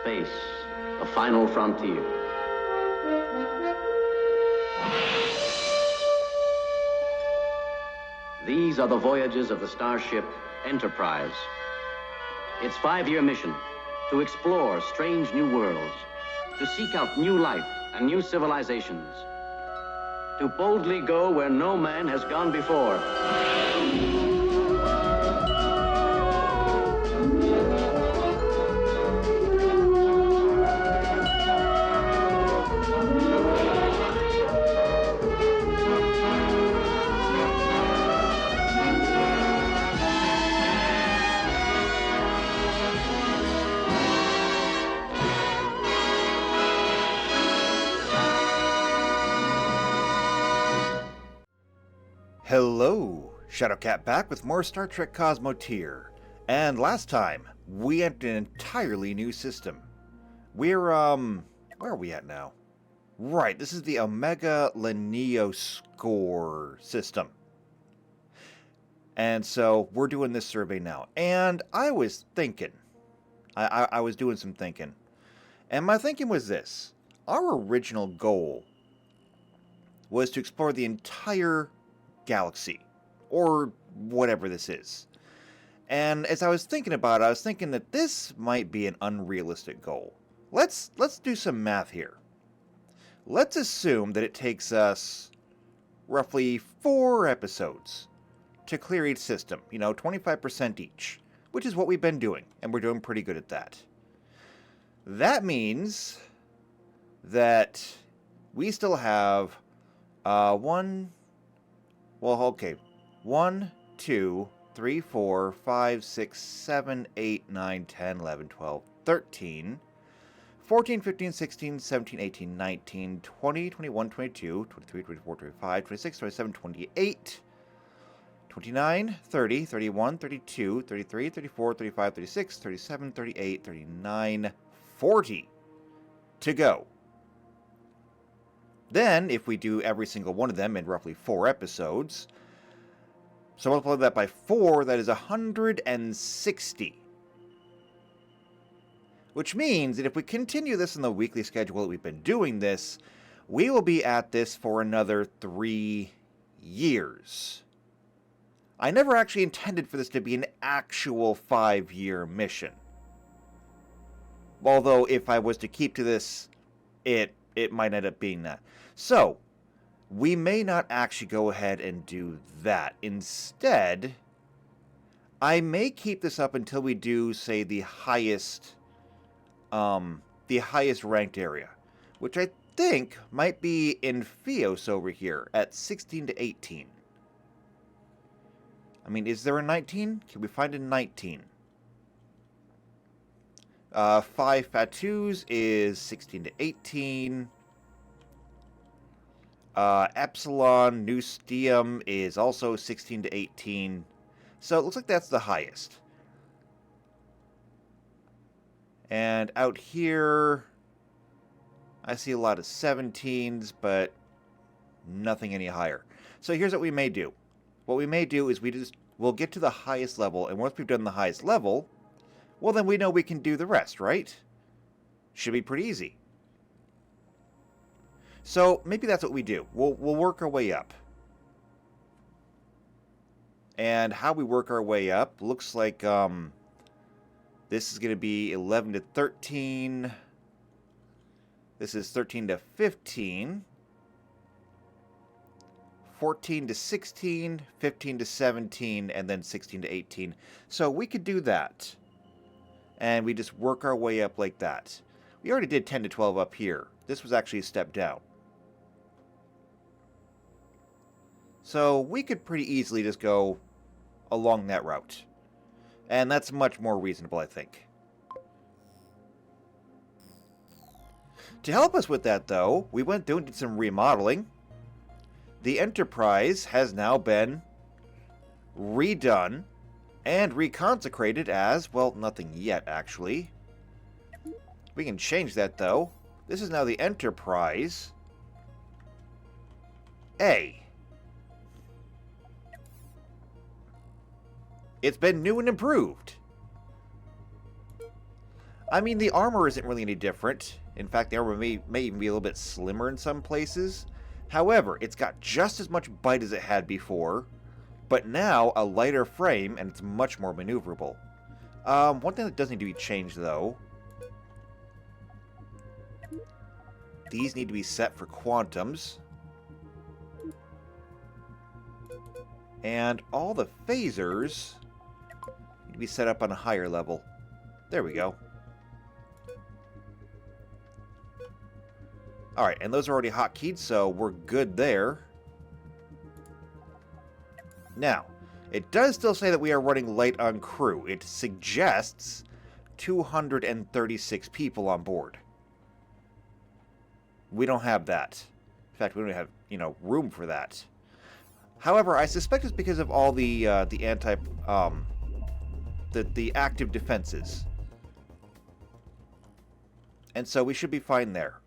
Space, the final frontier. These are the voyages of the starship Enterprise. Its 5-year mission, to explore strange new worlds, to seek out new life and new civilizations, to boldly go where no man has gone before. Hello, Shadowcat back with more Star Trek Cosmoteer. And last time, we entered an entirely new system. We're, where are we at now? Right, this is the Omega Leneo score system. And so, we're doing this survey now. And I was thinking, I was doing some thinking. And my thinking was this. Our original goal was to explore the entire galaxy, or whatever this is. And as I was thinking about it, I was thinking that this might be an unrealistic goal. Let's do some math here. Let's assume that it takes us roughly 4 episodes to clear each system, 25% each, which is what we've been doing, and we're doing pretty good at that. That means that we still have 1, 2, 3, 4, 5, 6, 7, 8, 9, 10, 11, 12, 13, 14, 15, 16, 17, 18, 19, 20, 21, 22, 23, 24, 25, 26, 27, 28, 29, 30, 31, 32, 33, 34, 35, 36, 37, 38, 39, 40 to go. Then, if we do every single one of them in roughly 4 episodes, so multiply that by 4, that is 160. Which means that if we continue this in the weekly schedule that we've been doing this, we will be at this for another 3 years. I never actually intended for this to be an actual 5-year mission. Although, if I was to keep to this, it might end up being that. So, we may not actually go ahead and do that. Instead, I may keep this up until we do, say, the highest ranked area, which I think might be in Fios over here at 16 to 18. I mean, is there a 19? Can we find a 19? 5 Fatus is 16 to 18. Epsilon Nustium is also 16 to 18. So it looks like that's the highest. And out here, I see a lot of 17s, but nothing any higher. So here's what we may do. What we may do is we'll get to the highest level, and once we've done the highest level, well, then we know we can do the rest, right? Should be pretty easy. So maybe that's what we do. We'll work our way up. And how we work our way up looks like this is going to be 11 to 13. This is 13 to 15. 14 to 16, 15 to 17, and then 16 to 18. So we could do that. And we just work our way up like that. We already did 10 to 12 up here. This was actually a step down. So we could pretty easily just go along that route. And that's much more reasonable, I think. To help us with that, though, we went through and did some remodeling. The Enterprise has now been redone and reconsecrated as, well, nothing yet, actually. We can change that, though. This is now the Enterprise A. It's been new and improved. I mean, the armor isn't really any different. In fact, the armor may even be a little bit slimmer in some places. However, it's got just as much bite as it had before, but now a lighter frame, and it's much more maneuverable. One thing that does need to be changed, though. These need to be set for quantums. And all the phasers need to be set up on a higher level. There we go. Alright, and those are already hotkeyed, so we're good there. Now, it does still say that we are running light on crew. It suggests 236 people on board. We don't have that. In fact, we don't have, room for that. However, I suspect it's because of all the active defenses. And so we should be fine there.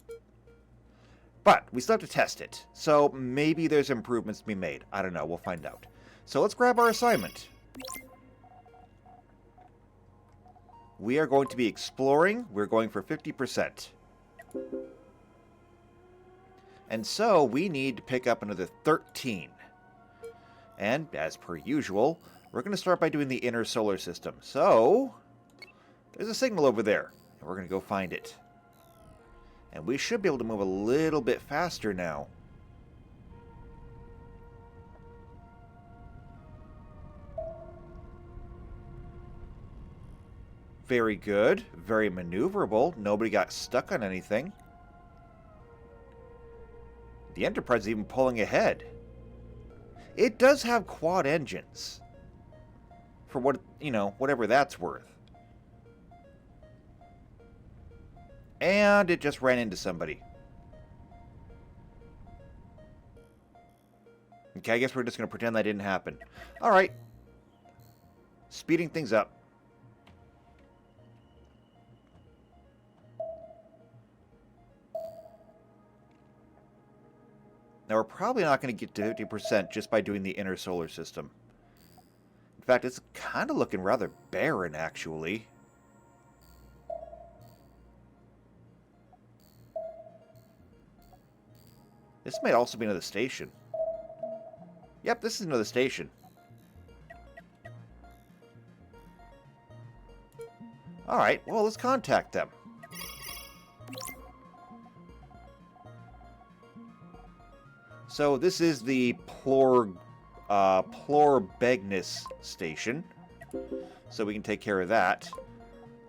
But we still have to test it. So maybe there's improvements to be made. I don't know. We'll find out. So let's grab our assignment. We are going to be exploring. We're going for 50%. And so we need to pick up another 13. And as per usual, we're going to start by doing the inner solar system. So there's a signal over there. And we're going to go find it. And we should be able to move a little bit faster now. Very good. Very maneuverable. Nobody got stuck on anything. The Enterprise is even pulling ahead. It does have quad engines. For what, whatever that's worth. And it just ran into somebody. Okay, I guess we're just going to pretend that didn't happen. Alright. Speeding things up. Now, we're probably not going to get to 50% just by doing the inner solar system. In fact, it's kind of looking rather barren, actually. This might also be another station. Yep, this is another station. Alright, well, let's contact them. So this is the Plorbegnus station. So we can take care of that.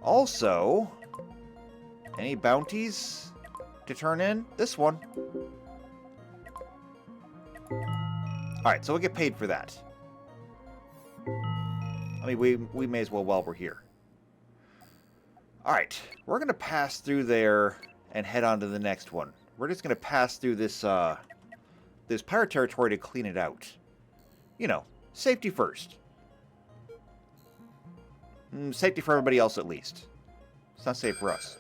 Also, any bounties to turn in? This one. Alright, so we'll get paid for that. I mean, we may as well while we're here. Alright, we're going to pass through there and head on to the next one. We're just going to pass through this pirate territory to clean it out. Safety first. Safety for everybody else, at least. It's not safe for us.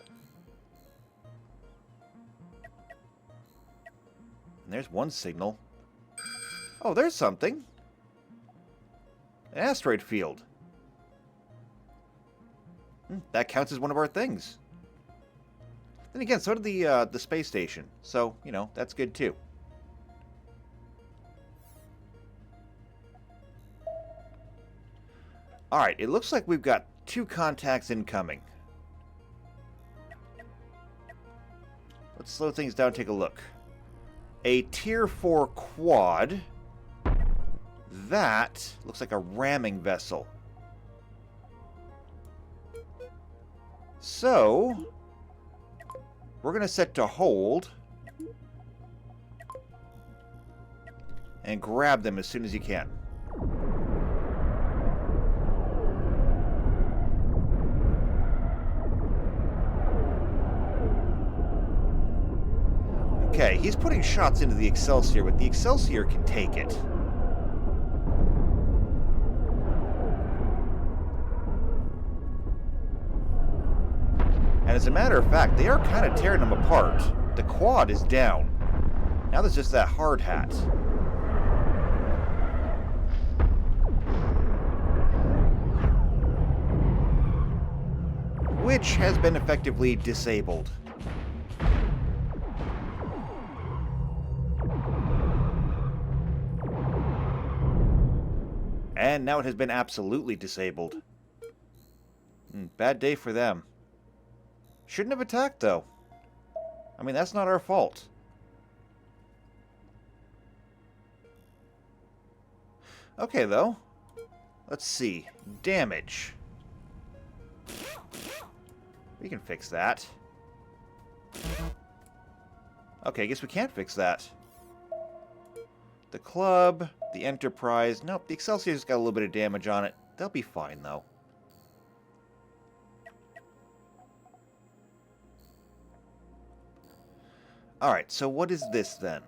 And there's one signal. Oh, there's something. An asteroid field. That counts as one of our things. Then again, so did the space station. So, that's good too. Alright, it looks like we've got 2 contacts incoming. Let's slow things down and take a look. A Tier 4 quad. That looks like a ramming vessel. So, we're going to set to hold. And grab them as soon as you can. Okay, he's putting shots into the Excelsior, but the Excelsior can take it. And as a matter of fact, they are kind of tearing them apart. The quad is down. Now there's just that hard hat. which has been effectively disabled. And now it has been absolutely disabled. Bad day for them. Shouldn't have attacked, though. I mean, that's not our fault. Okay, though. Let's see. Damage. We can fix that. Okay, I guess we can't fix that. The club, the Enterprise. Nope, the Excelsier's got a little bit of damage on it. They'll be fine, though. Alright, so what is this, then?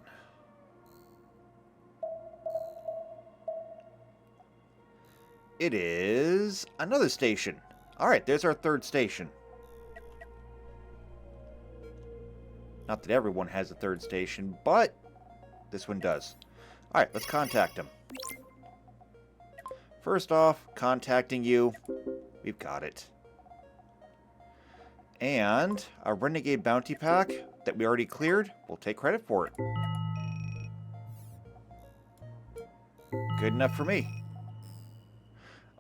It is another station. Alright, there's our third station. Not that everyone has a third station, but this one does. Alright, let's contact him. First off, contacting you. We've got it. And a Renegade Bounty Pack that we already cleared. We'll take credit for it. Good enough for me.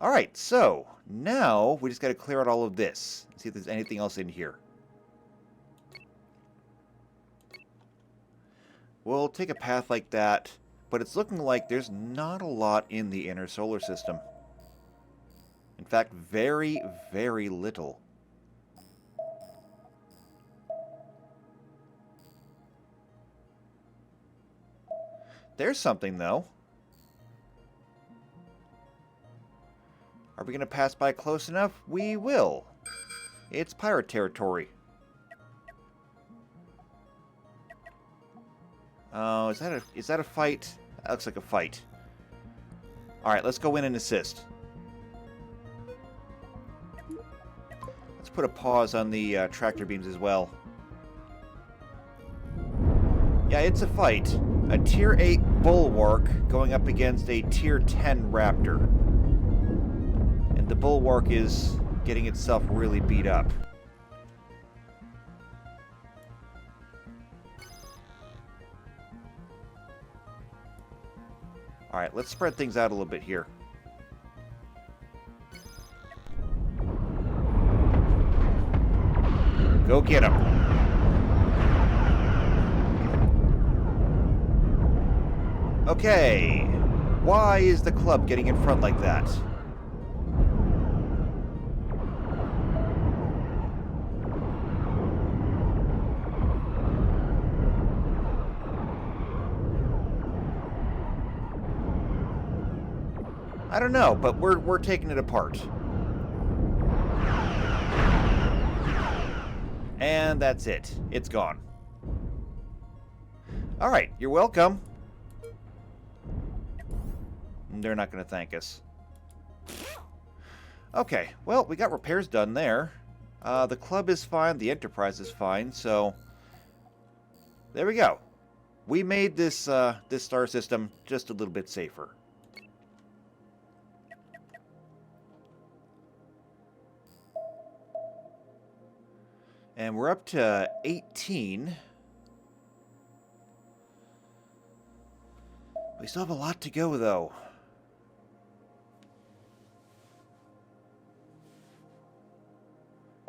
Alright, so now we just got to clear out all of this. See if there's anything else in here. We'll take a path like that, but it's looking like there's not a lot in the inner solar system. In fact, very, very little. There's something, though. Are we going to pass by close enough? We will. It's pirate territory. Oh, is that a fight? That looks like a fight. Alright, let's go in and assist. Let's put a pause on the tractor beams as well. Yeah, it's a fight. A Tier 8 Bulwark going up against a Tier 10 Raptor. And the Bulwark is getting itself really beat up. Alright, let's spread things out a little bit here. Go get him. Okay. Why is the club getting in front like that? I don't know, but we're taking it apart. And that's it. It's gone. Alright, you're welcome. They're not going to thank us. Okay, well, we got repairs done there. The club is fine, the Enterprise is fine, so there we go. We made this this star system just a little bit safer. And we're up to 18. We still have a lot to go, though.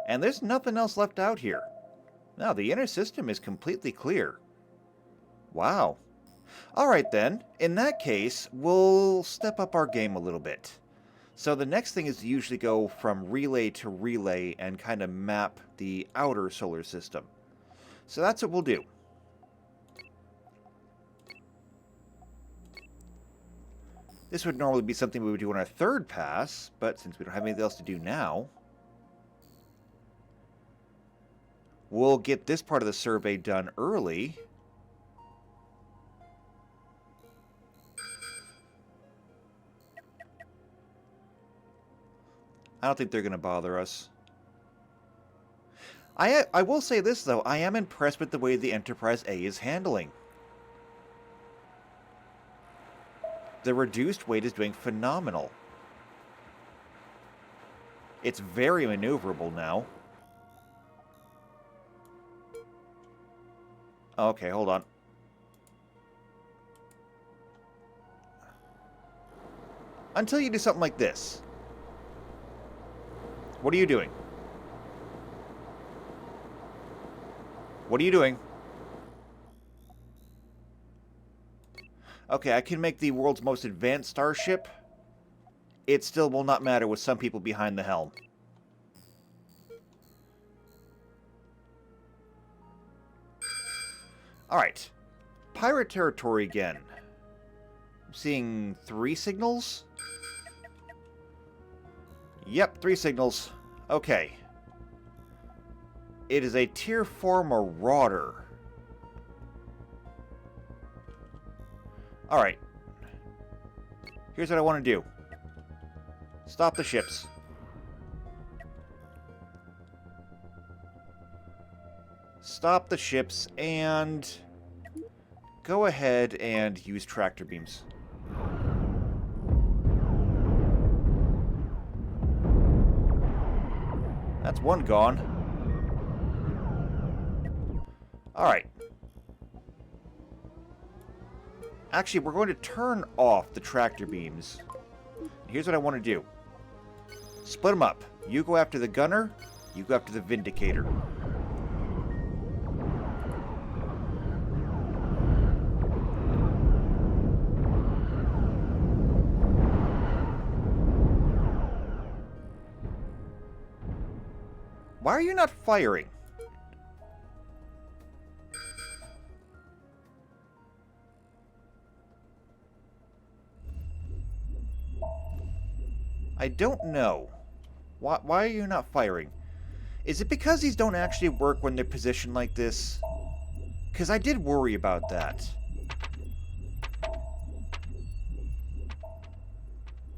And there's nothing else left out here. Now, the inner system is completely clear. Wow. Alright then, in that case, we'll step up our game a little bit. So the next thing is to usually go from relay to relay and kind of map the outer solar system. So that's what we'll do. This would normally be something we would do on our third pass, but since we don't have anything else to do now, we'll get this part of the survey done early. I don't think they're going to bother us. I will say this, though. I am impressed with the way the Enterprise A is handling. The reduced weight is doing phenomenal. It's very maneuverable now. Okay, hold on. Until you do something like this. What are you doing? What are you doing? Okay, I can make the world's most advanced starship. It still will not matter with some people behind the helm. Alright. Pirate territory again. I'm seeing 3 signals? Yep, 3 signals. Okay. It is a Tier 4 Marauder. Alright. Here's what I want to do. Stop the ships. Stop the ships and go ahead and use tractor beams. That's one gone. Alright. Actually, we're going to turn off the tractor beams. Here's what I want to do. Split them up. You go after the gunner, you go after the vindicator. Why are you not firing? I don't know. Why are you not firing? Is it because these don't actually work when they're positioned like this? Because I did worry about that.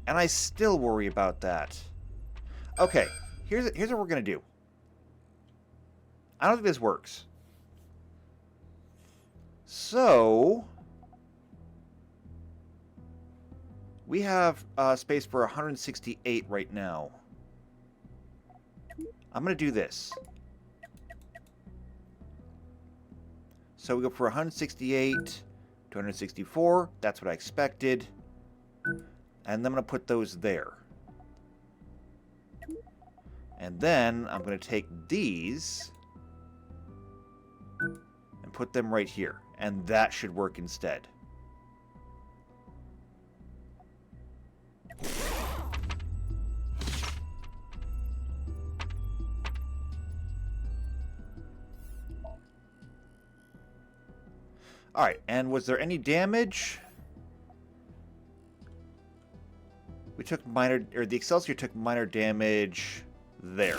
And I still worry about that. Okay, here's what we're going to do. I don't think this works. So we have space for 168 right now. I'm going to do this. So we go for 168, 264. That's what I expected. And then I'm going to put those there. And then I'm going to take these and put them right here. And that should work instead. Alright, and was there any damage? We took minor, or the Excelsior took minor damage there.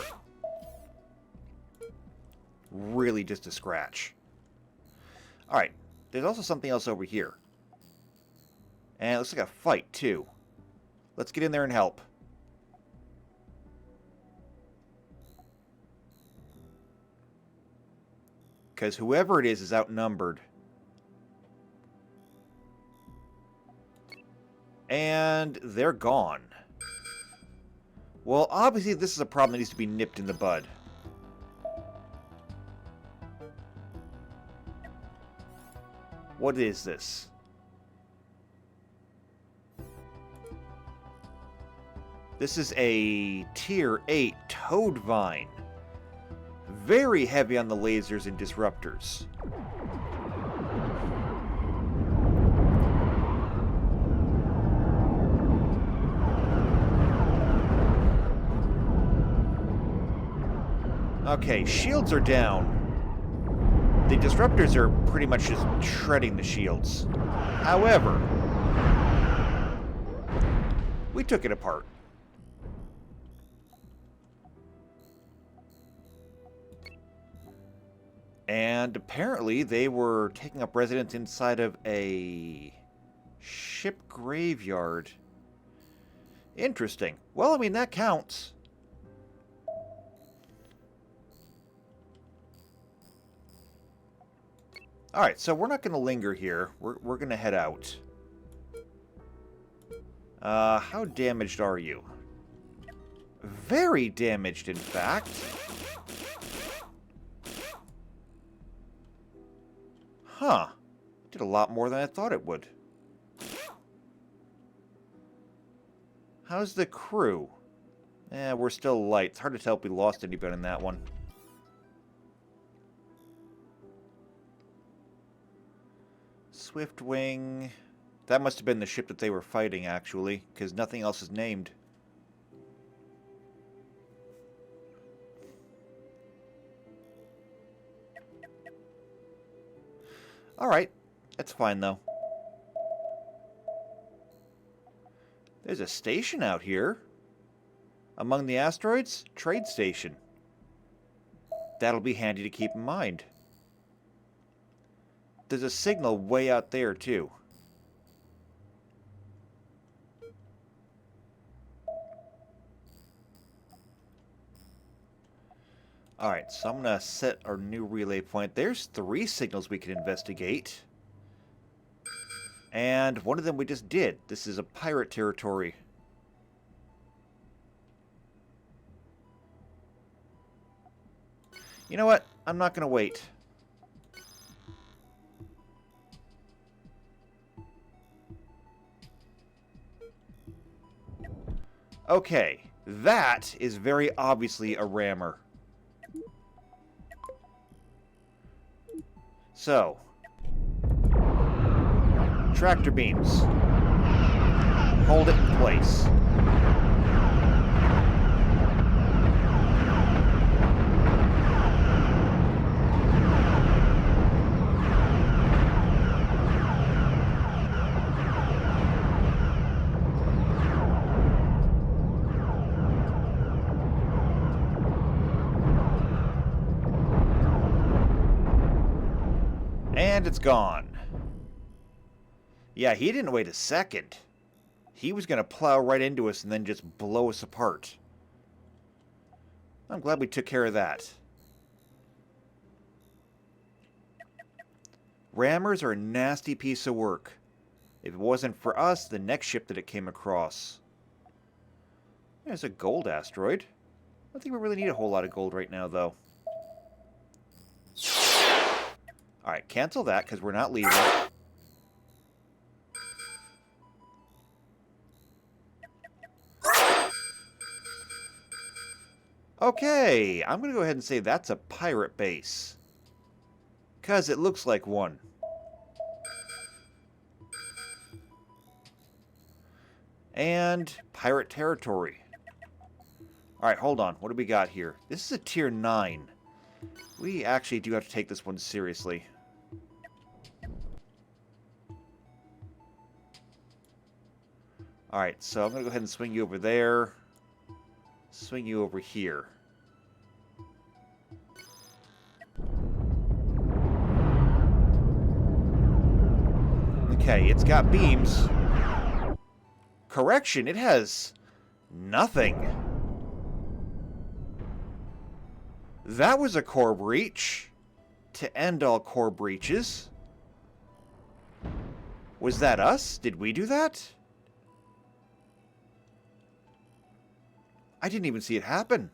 Really just a scratch. Alright, there's also something else over here. And it looks like a fight, too. Let's get in there and help. Because whoever it is outnumbered. And they're gone. Well, obviously this is a problem that needs to be nipped in the bud. What is this? This is a Tier 8 Toadvine. Very heavy on the lasers and disruptors. Okay, shields are down. The disruptors are pretty much just shredding the shields. However, we took it apart. And apparently they were taking up residence inside of a ship graveyard. Interesting. Well, I mean, that counts. Alright, so we're not going to linger here. We're going to head out. How damaged are you? Very damaged, in fact. Huh. Did a lot more than I thought it would. How's the crew? We're still light. It's hard to tell if we lost anybody in that one. Swiftwing. That must have been the ship that they were fighting, actually, because nothing else is named. Alright. That's fine, though. There's a station out here. Among the asteroids, trade station. That'll be handy to keep in mind. There's a signal way out there, too. Alright, so I'm going to set our new relay point. There's 3 signals we can investigate. And one of them we just did. This is a pirate territory. You know what? I'm not going to wait. Okay, that is very obviously a rammer. So, tractor beams. Hold it in place. And it's gone. Yeah, he didn't wait a second. He was going to plow right into us and then just blow us apart. I'm glad we took care of that. Rammers are a nasty piece of work. If it wasn't for us, the next ship that it came across. There's a gold asteroid. I don't think we really need a whole lot of gold right now, though. Alright, cancel that, because we're not leaving. Okay, I'm going to go ahead and say that's a pirate base. Because it looks like one. And pirate territory. Alright, hold on. What do we got here? This is a tier 9. We actually do have to take this one seriously. Alright, so I'm going to go ahead and swing you over there. Swing you over here. Okay, it's got beams. Correction, it has nothing. That was a core breach. To end all core breaches. Was that us? Did we do that? I didn't even see it happen.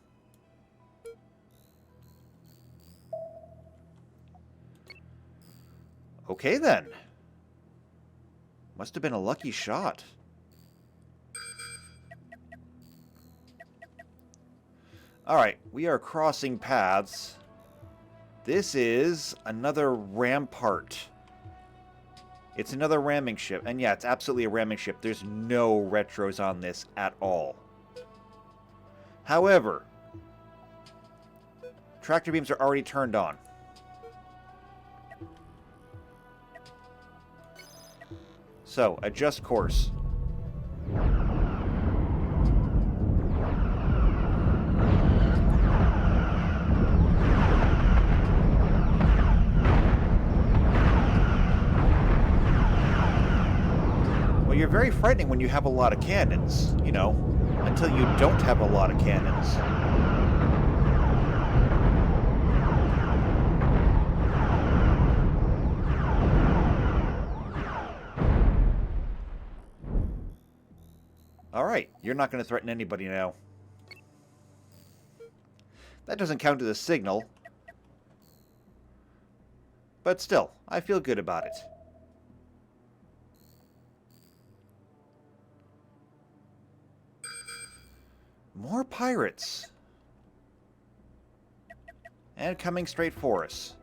Okay then. Must have been a lucky shot. Alright, we are crossing paths. This is another rampart. It's another ramming ship. And yeah, it's absolutely a ramming ship. There's no retros on this at all. However, tractor beams are already turned on. So, adjust course. Well, you're very frightening when you have a lot of cannons, you know. Until you don't have a lot of cannons. Alright, you're not going to threaten anybody now. That doesn't count as a signal. But still, I feel good about it. More pirates. And coming straight for us.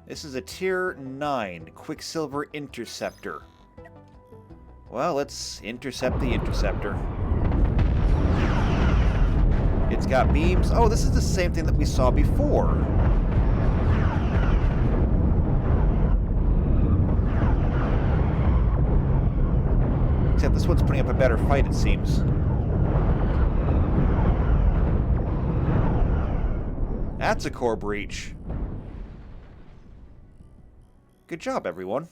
This is a Tier 9 Quicksilver Interceptor. Well, let's intercept the Interceptor. It's got beams. Oh, this is the same thing that we saw before. Except this one's putting up a better fight, it seems. That's a core breach. Good job, everyone.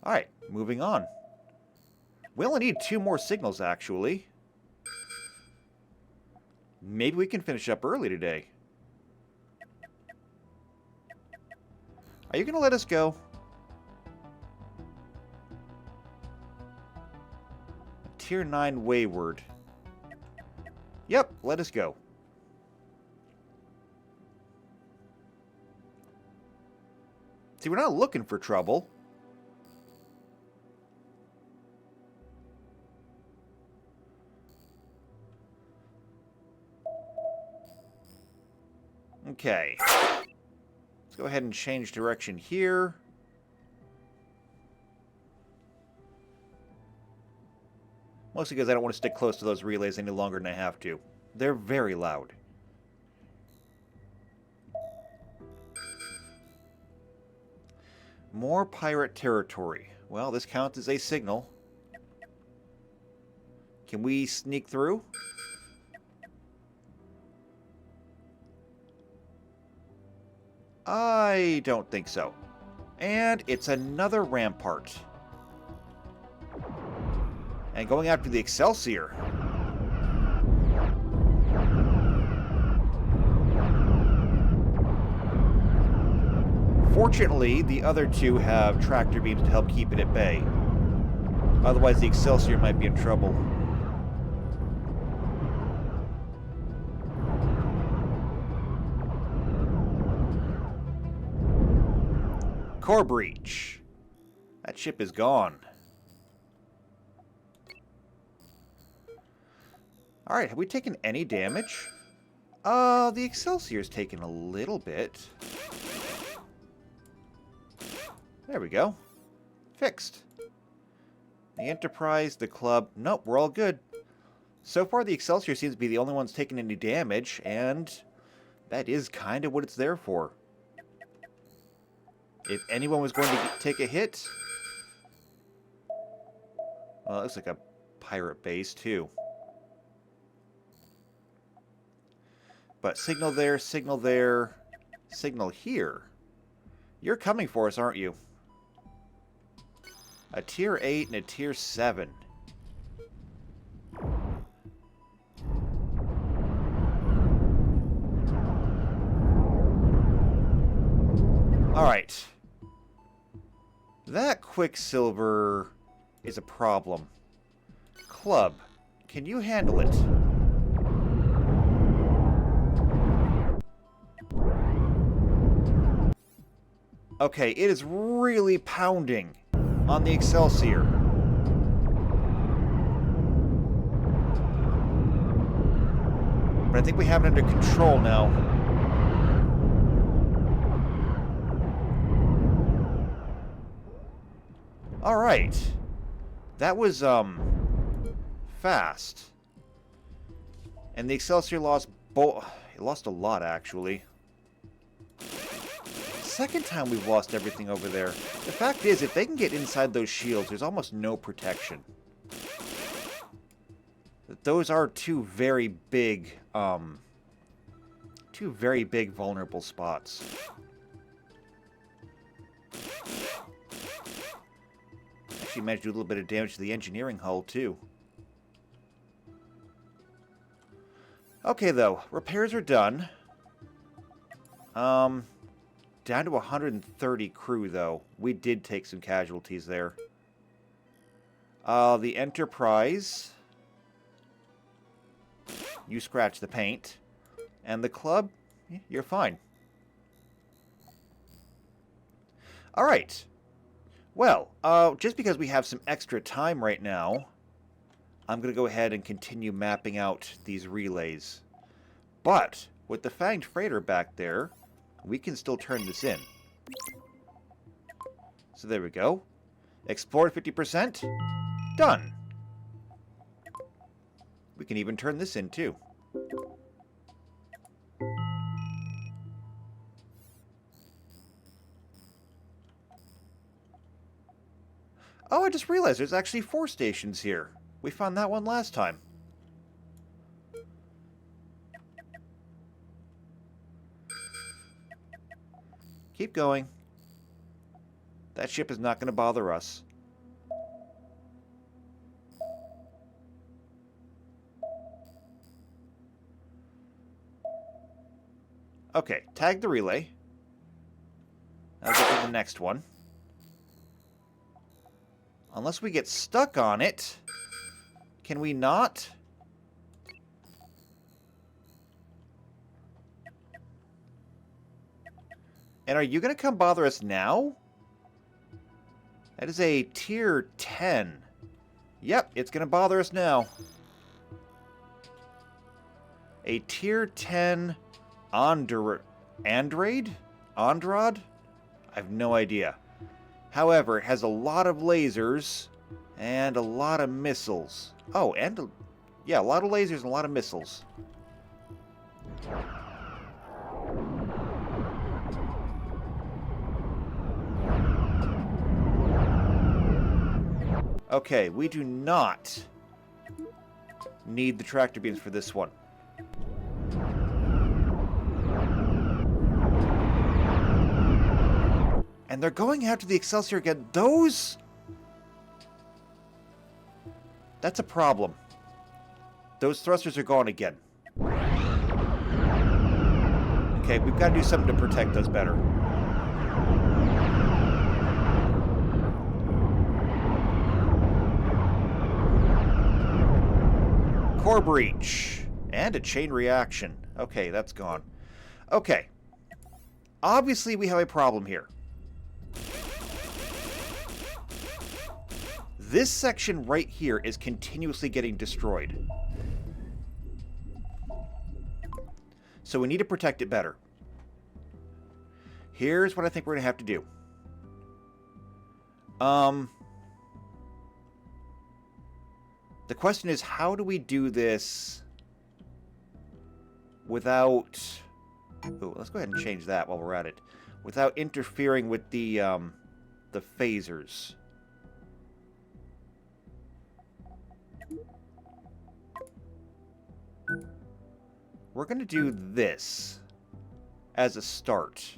Alright, moving on. We only need 2 more signals, actually. Maybe we can finish up early today. Are you going to let us go? Tier 9 Wayward. Yep, let us go. See, we're not looking for trouble. Okay. Let's go ahead and change direction here. Mostly because I don't want to stick close to those relays any longer than I have to. They're very loud. More pirate territory. Well, this counts as a signal. Can we sneak through? I don't think so. And it's another rampart. And going after the Excelsior. Fortunately, the other two have tractor beams to help keep it at bay. Otherwise, the Excelsior might be in trouble. Core breach. That ship is gone. Alright, have we taken any damage? The Excelsior's taken a little bit. There we go. Fixed. The Enterprise, the Club... Nope, we're all good. So far, the Excelsior seems to be the only one that's taken any damage, and that is kind of what it's there for. If anyone was going to take a hit... Well, it looks like a pirate base, too. But signal there, signal here. You're coming for us, aren't you? A Tier 8 and a Tier 7. Alright. That Quicksilver is a problem. Club, can you handle it? Okay, it is really pounding on the Excelsior. But I think we have it under control now. Alright. That was, fast. And the Excelsior lost it lost a lot, actually. Second time we've lost everything over there. The fact is, if they can get inside those shields, there's almost no protection. Those are two very big vulnerable spots. Actually managed to do a little bit of damage to the engineering hull, too. Okay, though. Repairs are done. Down to 130 crew, though. We did take some casualties there. The Enterprise. You scratch the paint. And the Club, You're fine. Alright. Well, just because we have some extra time right now, I'm going to go ahead and continue mapping out these relays. But, with the Fanged Freighter back there, we can still turn this in. So there we go. Explored 50%. Done. We can even turn this in, too. Oh, I just realized there's actually 4 stations here. We found that one last time. Keep going. That ship is not going to bother us. Okay, tag the relay. I'll get to the next one. Unless we get stuck on it, can we not? And are you going to come bother us now? That is a tier 10. Yep, it's going to bother us now. A tier 10 Andrad? I have no idea. However, it has a lot of lasers and a lot of missiles. Oh, and yeah, a lot of lasers and a lot of missiles. Okay, we do not need the tractor beams for this one. And they're going after the Excelsior again. Those... That's a problem. Those thrusters are gone again. Okay, we've got to do something to protect those better. Core breach. And a chain reaction. Okay, that's gone. Okay. Obviously, we have a problem here. This section right here is continuously getting destroyed. So we need to protect it better. Here's what I think we're going to have to do. The question is, how do we do this without... Ooh, let's go ahead and change that while we're at it. Without interfering with the phasers. We're going to do this as a start.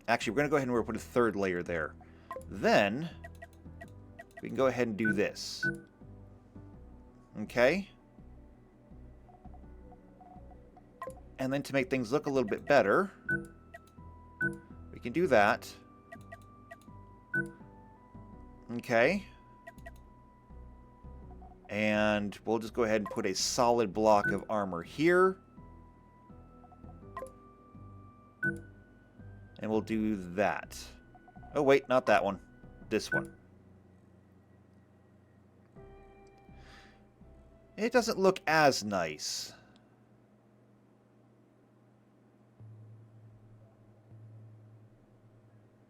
Actually, we're going to go ahead and we're going to put a third layer there. Then, we can go ahead and do this. Okay? And then to make things look a little bit better, we can do that. Okay. And we'll just go ahead and put a solid block of armor here. And we'll do that. Oh, wait, not that one. This one. It doesn't look as nice.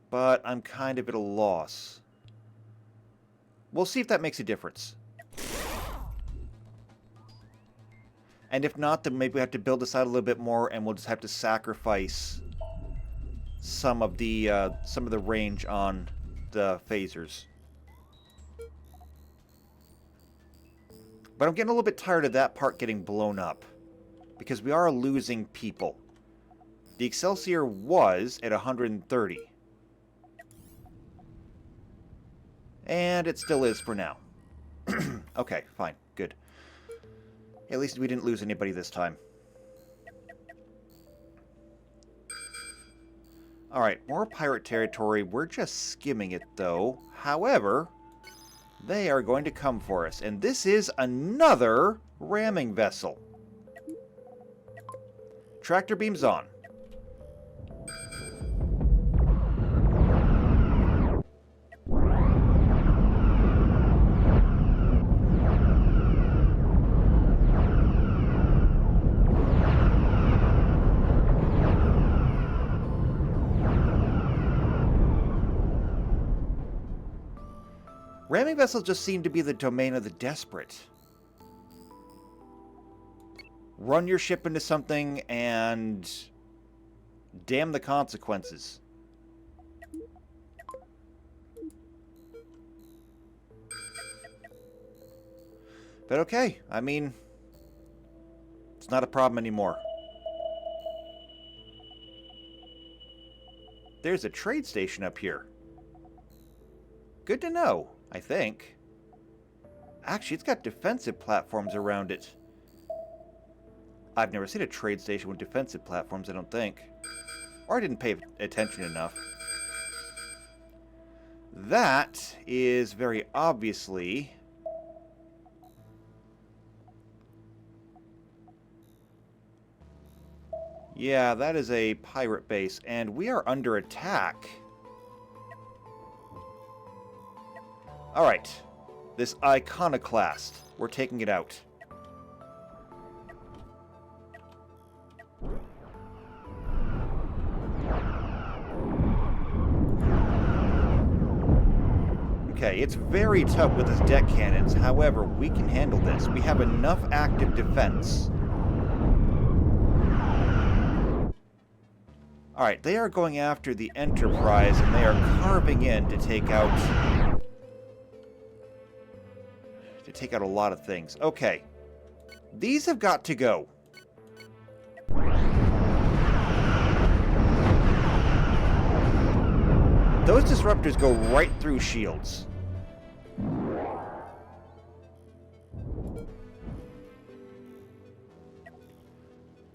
But I'm kind of at a loss. We'll see if that makes a difference. And if not, then maybe we have to build this out a little bit more, and we'll just have to sacrifice some of the range on the phasers. But I'm getting a little bit tired of that part getting blown up, because we are losing people. The Excelsior was at 130. And it still is for now. Okay, fine, good. At least we didn't lose anybody this time. Alright, more pirate territory. We're just skimming it, though. However, they are going to come for us. And this is another ramming vessel. Tractor beams on. Ramming vessels just seem to be the domain of the desperate. Run your ship into something and damn the consequences. But okay, I mean, it's not a problem anymore. There's a trade station up here. Good to know, I think. Actually, it's got defensive platforms around it. I've never seen a trade station with defensive platforms, I don't think. Or I didn't pay attention enough. That is very obviously... Yeah, that is a pirate base, and we are under attack. Alright. This iconoclast. We're taking it out. Okay, it's very tough with his deck cannons. However, we can handle this. We have enough active defense. Alright, they are going after the Enterprise, and they are carving in to take out a lot of things. Okay. These have got to go. Those disruptors go right through shields.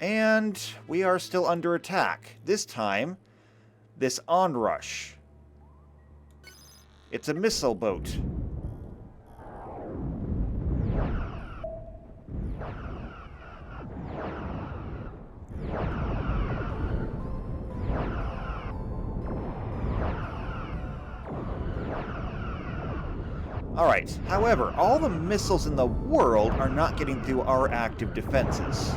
And we are still under attack. This time, this onrush. It's a missile boat. Alright, however, all the missiles in the world are not getting through our active defenses.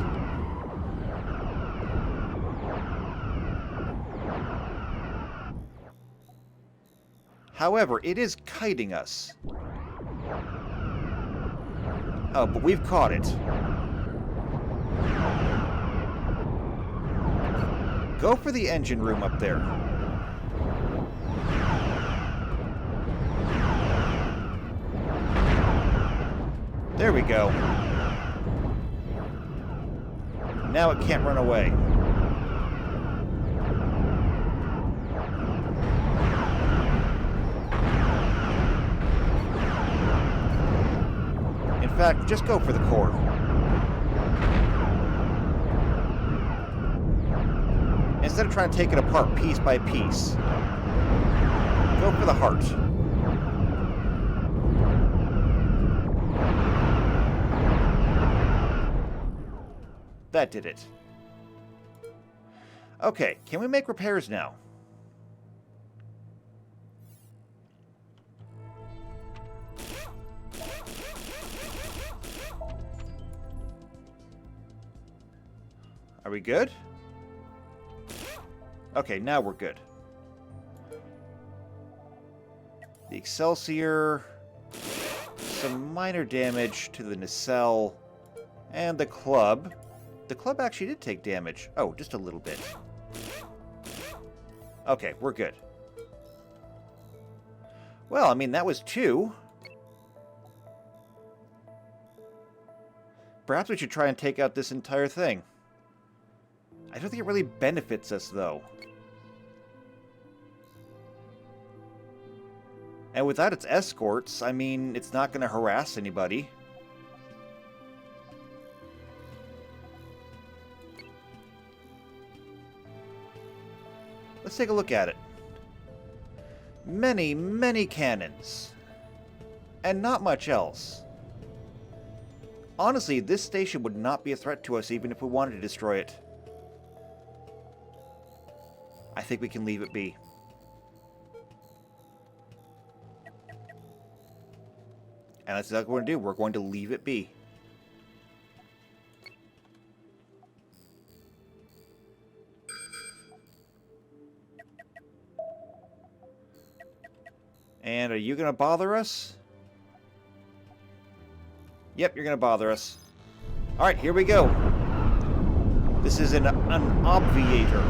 However, it is kiting us. Oh, but we've caught it. Go for the engine room up there. There we go. Now it can't run away. In fact, just go for the core. Instead of trying to take it apart piece by piece, go for the heart. That did it. Okay, can we make repairs now? Are we good? Okay, now we're good. The Excelsior, some minor damage to the nacelle, and the club. The club actually did take damage. Oh, just a little bit. Okay, we're good. Well, I mean, that was 2. Perhaps we should try and take out this entire thing. I don't think it really benefits us, though. And without its escorts, I mean, it's not going to harass anybody. Let's take a look at it. Many, many cannons. And not much else. Honestly, this station would not be a threat to us even if we wanted to destroy it. I think we can leave it be. And that's exactly what we're going to do. We're going to leave it be. And are you going to bother us? Yep, you're going to bother us. Alright, here we go. This is an obviator.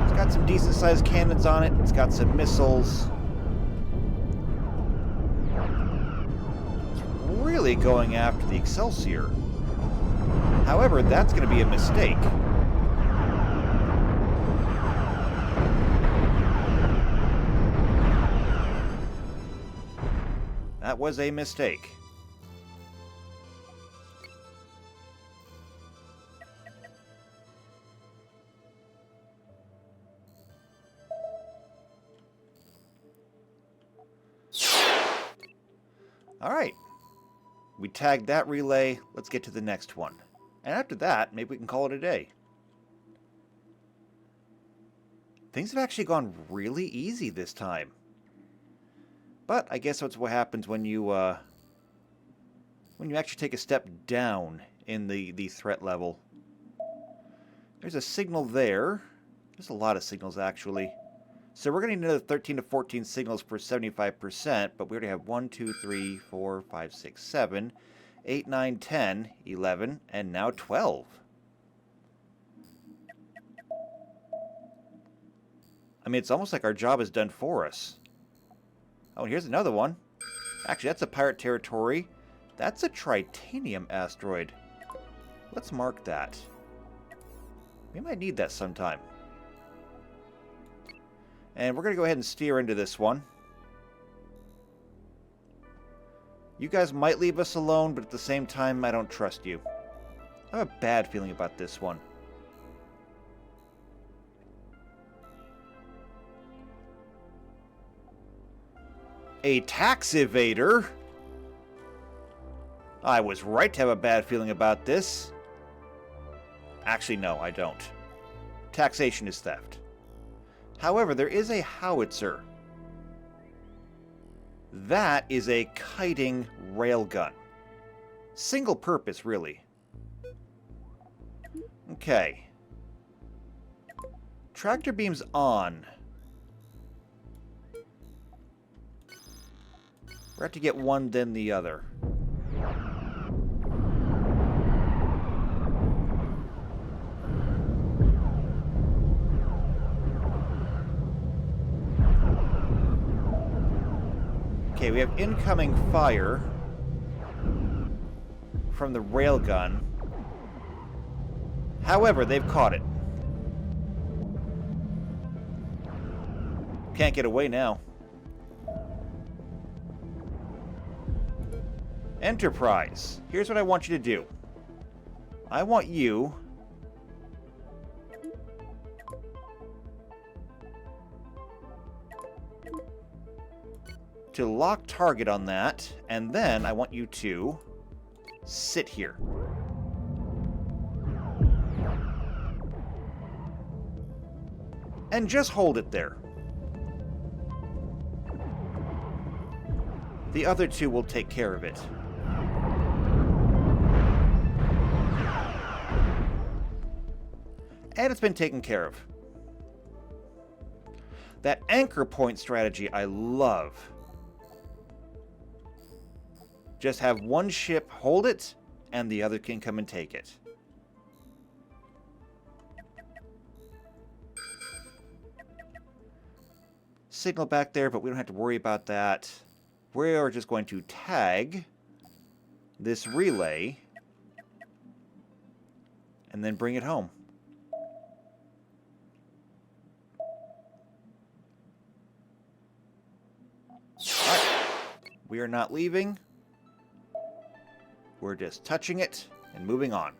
It's got some decent-sized cannons on it. It's got some missiles. It's really going after the Excelsior. However, that's going to be a mistake. That was a mistake. Alright. We tagged that relay. Let's get to the next one. And after that, maybe we can call it a day. Things have actually gone really easy this time. But I guess that's what happens when you actually take a step down in the threat level. There's a signal there. There's a lot of signals, actually. So we're going to need another 13 to 14 signals for 75%, but we already have 1, 2, 3, 4, 5, 6, 7, 8, 9, 10, 11, and now 12. I mean, it's almost like our job is done for us. Oh, and here's another one. Actually, that's a pirate territory. That's a Tritanium asteroid. Let's mark that. We might need that sometime. And we're going to go ahead and steer into this one. You guys might leave us alone, but at the same time, I don't trust you. I have a bad feeling about this one. A tax evader? I was right to have a bad feeling about this. Actually, no, I don't. Taxation is theft. However, there is a howitzer. That is a kiting railgun. Single purpose, really. Okay. Tractor beam's on. We're have to get one, then the other. Okay, we have incoming fire from the railgun. However, they've caught it. Can't get away now. Enterprise, here's what I want you to do. I want you to lock target on that, and then I want you to sit here. And just hold it there. The other two will take care of it. And it's been taken care of. That anchor point strategy I love. Just have one ship hold it, and the other can come and take it. Signal back there, but we don't have to worry about that. We are just going to tag this relay and then bring it home. Alright. We are not leaving. We're just touching it and moving on.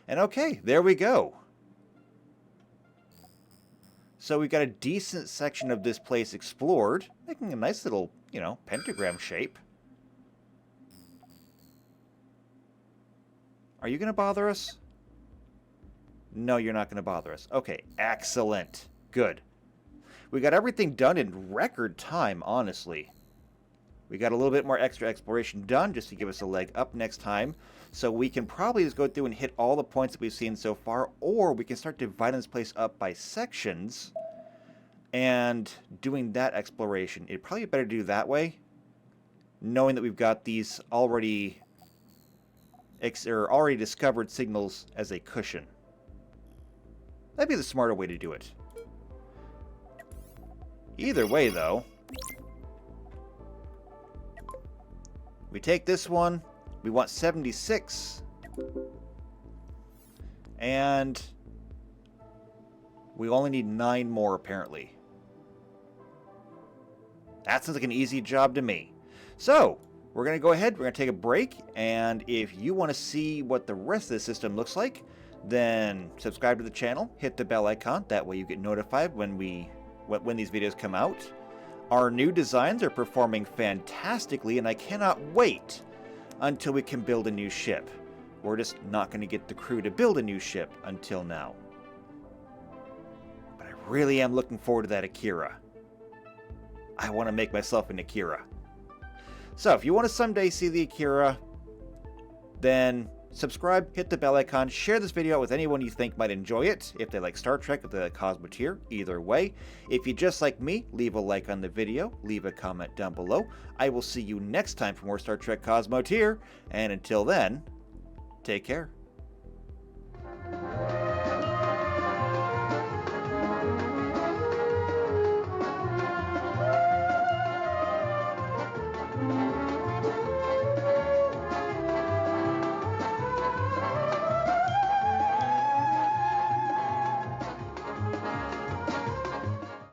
And okay, there we go. So we've got a decent section of this place explored, making a nice little, pentagram shape. Are you going to bother us? No, you're not going to bother us. Okay, excellent. Good. We got everything done in record time, honestly. We got a little bit more extra exploration done just to give us a leg up next time. So we can probably just go through and hit all the points that we've seen so far, or we can start dividing this place up by sections and doing that exploration. It'd probably be better to do that way, knowing that we've got these already discovered signals as a cushion. That'd be the smarter way to do it. Either way, though, we take this one. We want 76. And we only need 9 more, apparently. That sounds like an easy job to me. So, we're going to go ahead. We're going to take a break. And if you want to see what the rest of the system looks like, then subscribe to the channel. Hit the bell icon. That way you get notified when these videos come out. Our new designs are performing fantastically, and I cannot wait until we can build a new ship. We're just not going to get the crew to build a new ship until now. But I really am looking forward to that Akira. I want to make myself an Akira. So if you want to someday see the Akira, then subscribe, hit the bell icon, share this video with anyone you think might enjoy it. If they like Star Trek, if they like Cosmoteer, either way. If you just like me, leave a like on the video, leave a comment down below. I will see you next time for more Star Trek Cosmoteer, and until then, take care.